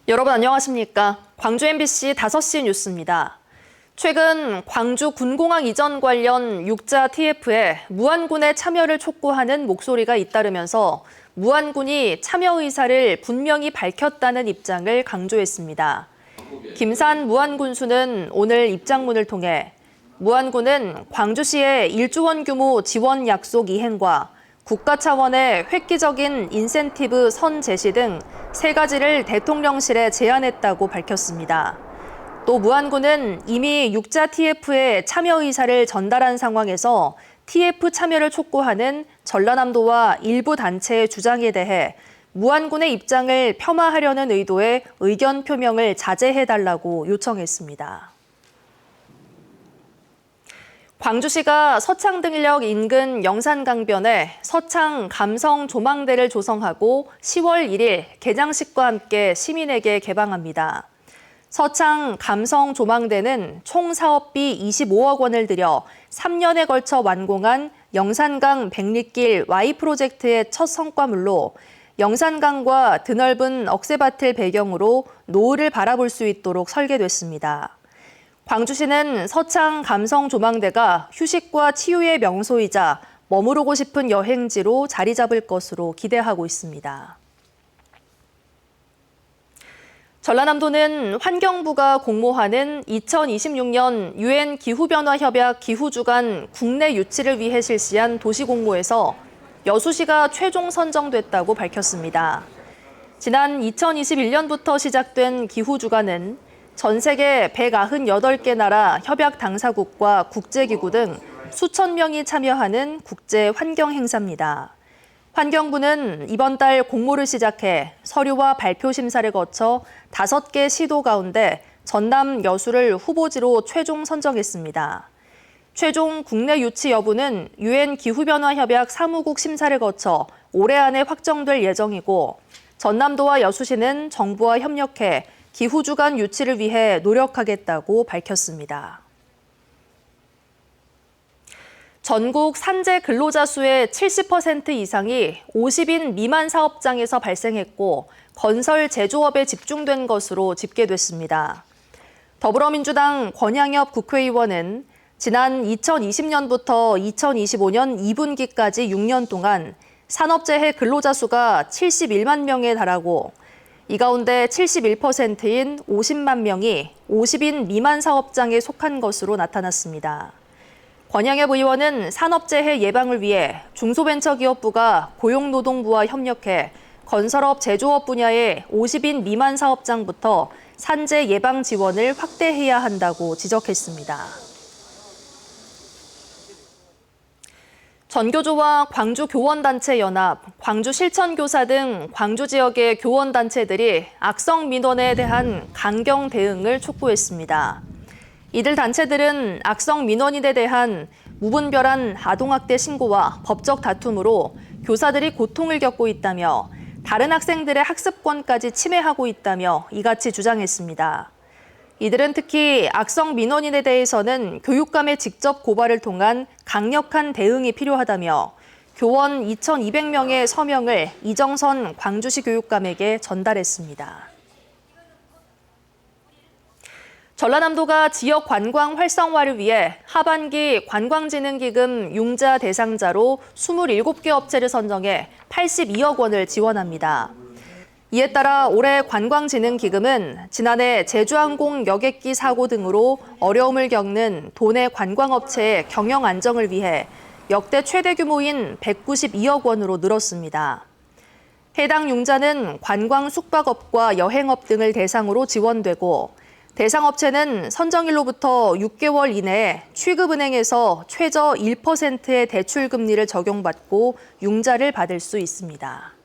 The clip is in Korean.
여러분 안녕하십니까? 광주 MBC 5시 뉴스입니다. 최근 광주 군공항 이전 관련 육자 TF에 무안군의 참여를 촉구하는 목소리가 잇따르면서 무안군이 참여 의사를 분명히 밝혔다는 입장을 강조했습니다. 김산 무안군수는 오늘 입장문을 통해 무안군은 광주시의 1조 원 규모 지원 약속 이행과 국가 차원의 획기적인 인센티브 선 제시 등 3가지를 대통령실에 제안했다고 밝혔습니다. 또 무안군은 이미 육자 TF에 참여 의사를 전달한 상황에서 TF 참여를 촉구하는 전라남도와 일부 단체의 주장에 대해 무안군의 입장을 폄하하려는 의도의 의견 표명을 자제해달라고 요청했습니다. 광주시가 서창등력 인근 영산강변에 서창 감성 조망대를 조성하고 10월 1일 개장식과 함께 시민에게 개방합니다. 서창 감성 조망대는 총 사업비 25억 원을 들여 3년에 걸쳐 완공한 영산강 백리길 Y 프로젝트의 첫 성과물로 영산강과 드넓은 억새밭을 배경으로 노을을 바라볼 수 있도록 설계됐습니다. 광주시는 서창 감성 조망대가 휴식과 치유의 명소이자 머무르고 싶은 여행지로 자리 잡을 것으로 기대하고 있습니다. 전라남도는 환경부가 공모하는 2026년 UN 기후변화협약 기후주간 국내 유치를 위해 실시한 도시공모에서 여수시가 최종 선정됐다고 밝혔습니다. 지난 2021년부터 시작된 기후주간은 전 세계 198개 나라 협약 당사국과 국제기구 등 수천 명이 참여하는 국제 환경 행사입니다. 환경부는 이번 달 공모를 시작해 서류와 발표 심사를 거쳐 5개 시도 가운데 전남 여수를 후보지로 최종 선정했습니다. 최종 국내 유치 여부는 UN 기후변화협약 사무국 심사를 거쳐 올해 안에 확정될 예정이고 전남도와 여수시는 정부와 협력해 기후주간 유치를 위해 노력하겠다고 밝혔습니다. 전국 산재 근로자 수의 70% 이상이 50인 미만 사업장에서 발생했고 건설 제조업에 집중된 것으로 집계됐습니다. 더불어민주당 권양엽 국회의원은 지난 2020년부터 2025년 2분기까지 6년 동안 산업재해 근로자 수가 71만 명에 달하고 이 가운데 71%인 50만 명이 50인 미만 사업장에 속한 것으로 나타났습니다. 권양엽 의원은 산업재해 예방을 위해 중소벤처기업부가 고용노동부와 협력해 건설업, 제조업 분야의 50인 미만 사업장부터 산재 예방 지원을 확대해야 한다고 지적했습니다. 전교조와 광주교원단체연합, 광주실천교사 등 광주 지역의 교원단체들이 악성 민원에 대한 강경 대응을 촉구했습니다. 이들 단체들은 악성 민원인에 대한 무분별한 아동학대 신고와 법적 다툼으로 교사들이 고통을 겪고 있다며 다른 학생들의 학습권까지 침해하고 있다며 이같이 주장했습니다. 이들은 특히 악성 민원인에 대해서는 교육감의 직접 고발을 통한 강력한 대응이 필요하다며 교원 2,200명의 서명을 이정선 광주시 교육감에게 전달했습니다. 전라남도가 지역 관광 활성화를 위해 하반기 관광진흥기금 융자 대상자로 27개 업체를 선정해 82억 원을 지원합니다. 이에 따라 올해 관광진흥기금은 지난해 제주항공 여객기 사고 등으로 어려움을 겪는 도내 관광업체의 경영 안정을 위해 역대 최대 규모인 192억 원으로 늘었습니다. 해당 융자는 관광 숙박업과 여행업 등을 대상으로 지원되고 대상 업체는 선정일로부터 6개월 이내에 취급은행에서 최저 1%의 대출 금리를 적용받고 융자를 받을 수 있습니다.